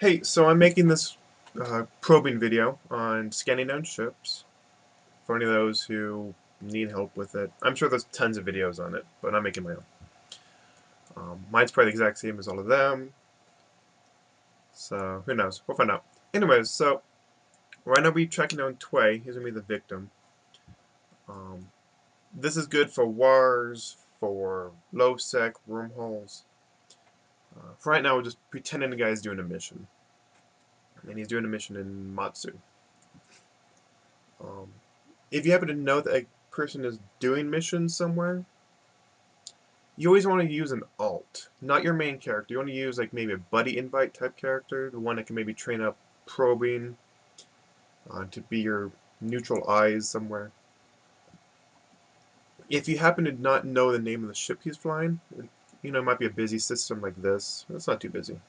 Hey, so I'm making this probing video on scanning down ships for any of those who need help with it. I'm sure there's tons of videos on it, but I'm making my own. Mine's probably the exact same as all of them, so who knows? We'll find out. Anyways, so right now we're tracking down Tway. He's going to be the victim. Um, this is good for wars, for low-sec, wormholes. For right now, we're just pretending the guy's doing a mission. And he's doing a mission in Matsu. Um, if you happen to know that a person is doing missions somewhere, you always want to use an alt, not your main character. You want to use like maybe a buddy invite type character, the one that can maybe train up probing to be your neutral eyes somewhere. If you happen to not know the name of the ship he's flying, it might be a busy system like this. It's not too busy.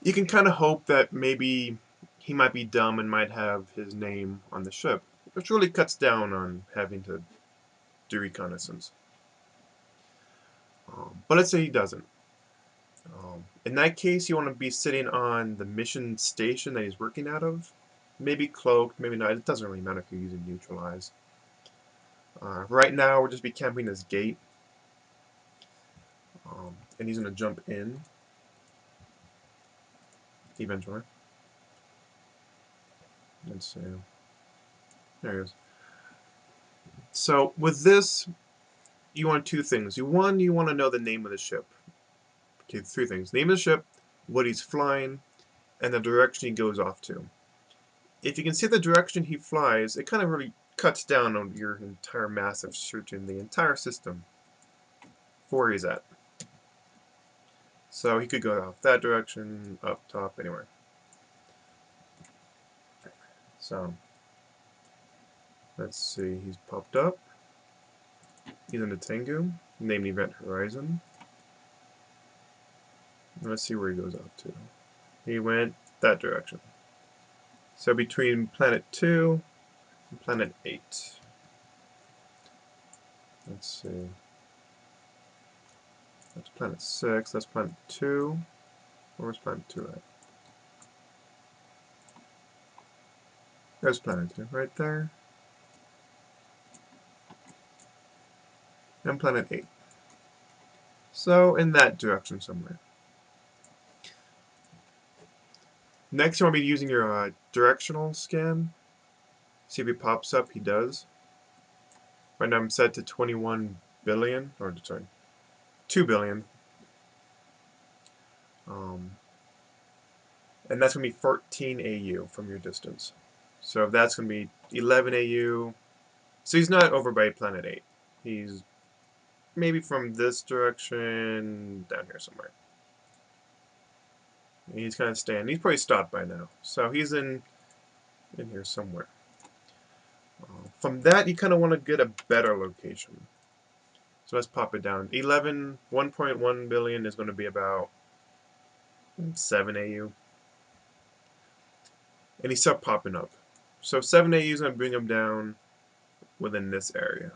You can kind of hope that maybe he might be dumb and might have his name on the ship, which really cuts down on having to do reconnaissance. But let's say he doesn't. In that case, you want to be sitting on the mission station that he's working out of. Maybe cloaked, maybe not. It doesn't really matter if you're using neutralize. Right now, we'll just be camping this gate. And he's going to jump in eventually. Let's see. There he is. So with this, you want two things. You want to know the name of the ship. Okay, three things. Name of the ship, what he's flying, and the direction he goes off to. If you can see the direction he flies, it kind of really cuts down on your entire massive searching the entire system for where he's at. So he could go off that direction, up top, anywhere. So let's see, he's popped up. He's in the Tengu, named Event Horizon. Let's see where he goes off to. He went that direction. So between planet 2 and planet 8. Let's see. That's planet 6, that's planet 2. Where's planet 2 at? There's planet 2, right there. And planet 8. So in that direction somewhere. Next, you want to be using your directional scan. See if he pops up. He does. Right now I'm set to 21 billion, or sorry, 2 billion. And that's going to be 14 AU from your distance. So that's going to be 11 AU. So he's not over by planet 8. He's maybe from this direction down here somewhere. And he's kind of staying. He's probably stopped by now. So he's in here somewhere. From that, you kind of want to get a better location. So let's pop it down. 1.1 billion is going to be about 7 AU. And he's still popping up. So 7 AU is going to bring him down within this area.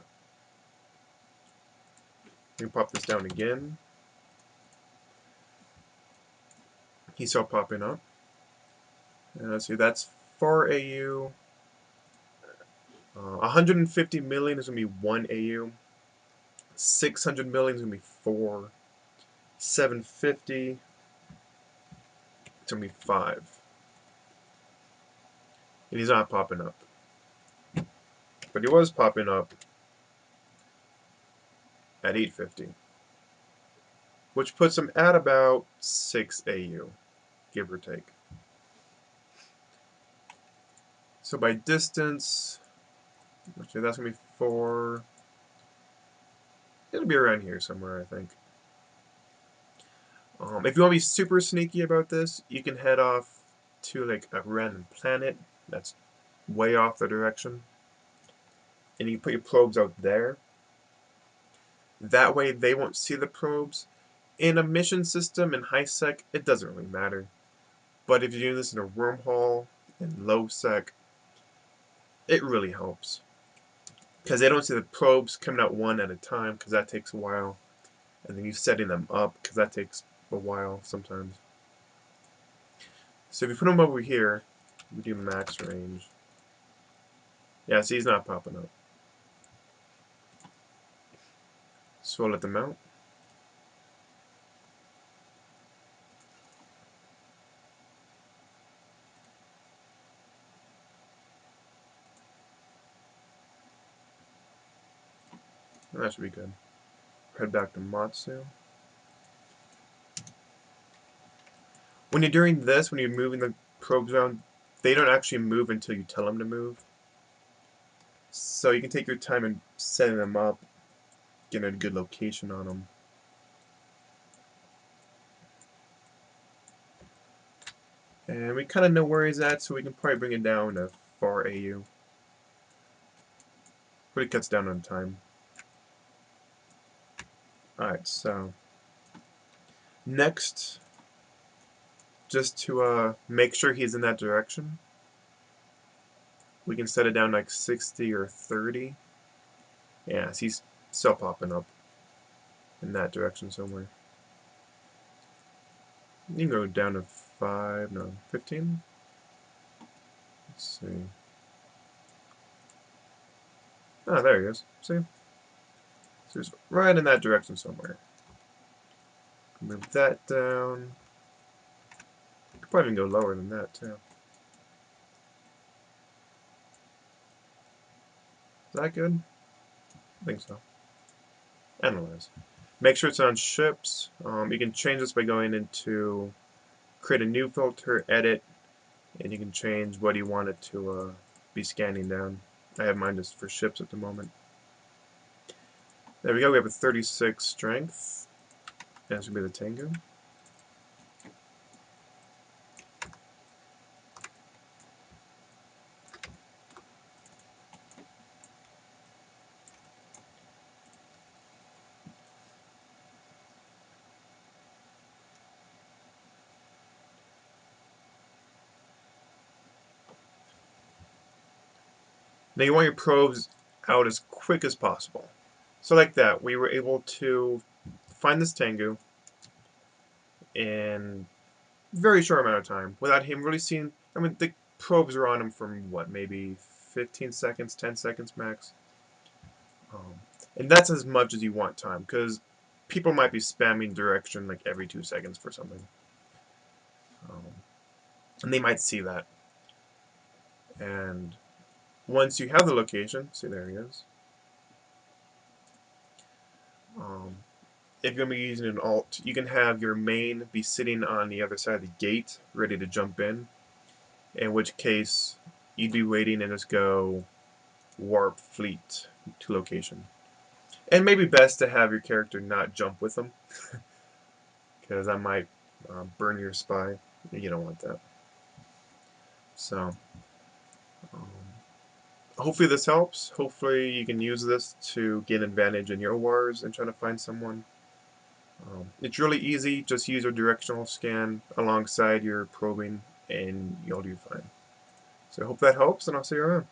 You can pop this down again. He's still popping up. And let's see, that's 4 AU. 150 million is going to be 1 AU. 600 million is going to be 4. 750 it's going to be 5. And he's not popping up. But he was popping up at 850. Which puts him at about 6 AU, give or take. So by distance, actually that's going to be 4. It'll be around here somewhere, I think. If you want to be super sneaky about this, you can head off to like a random planet that's way off the direction. And you can put your probes out there. That way they won't see the probes. In a mission system in high sec, it doesn't really matter. But if you're doing this in a wormhole, in low sec, it really helps. Because they don't see the probes coming out one at a time, because that takes a while. And then you setting them up, because that takes a while sometimes. So if you put him over here, we do max range. Yeah, see, he's not popping up. So we'll let them out. That should be good. Head back to Matsu. When you're doing this, when you're moving the probes around, they don't actually move until you tell them to move. So you can take your time in setting them up, getting a good location on them. And we kind of know where he's at, so we can probably bring it down to 4 AU. But it cuts down on time. Alright, so next, just to make sure he's in that direction, we can set it down like 60 or 30. Yeah, so he's still popping up in that direction somewhere. You can go down to 5, no, 15. Let's see. Ah, there he is. See? So he's right in that direction somewhere. Move that down. Could probably even go lower than that, too. Is that good? I think so. Analyze. Make sure it's on ships. You can change this by going into create a new filter, edit, and you can change what you want it to be scanning down. I have mine just for ships at the moment. There we go. We have a 36 strength. That's going to be the Tengu. Now you want your probes out as quick as possible. So like that, we were able to find this Tengu in a very short amount of time without him really seeing. I mean, the probes are on him for what, maybe 15 seconds, 10 seconds max. And that's as much as you want time, because people might be spamming direction like every 2 seconds for something. And they might see that. And once you have the location, see, there he is. If you're going to be using an alt, you can have your main be sitting on the other side of the gate, ready to jump in which case you'd be waiting and just go warp fleet to location. And maybe best to have your character not jump with them, because that might burn your spy. You don't want that. So, um, hopefully this helps. Hopefully you can use this to gain advantage in your wars and try to find someone. It's really easy. Just use your directional scan alongside your probing and you'll do fine. So I hope that helps, and I'll see you around.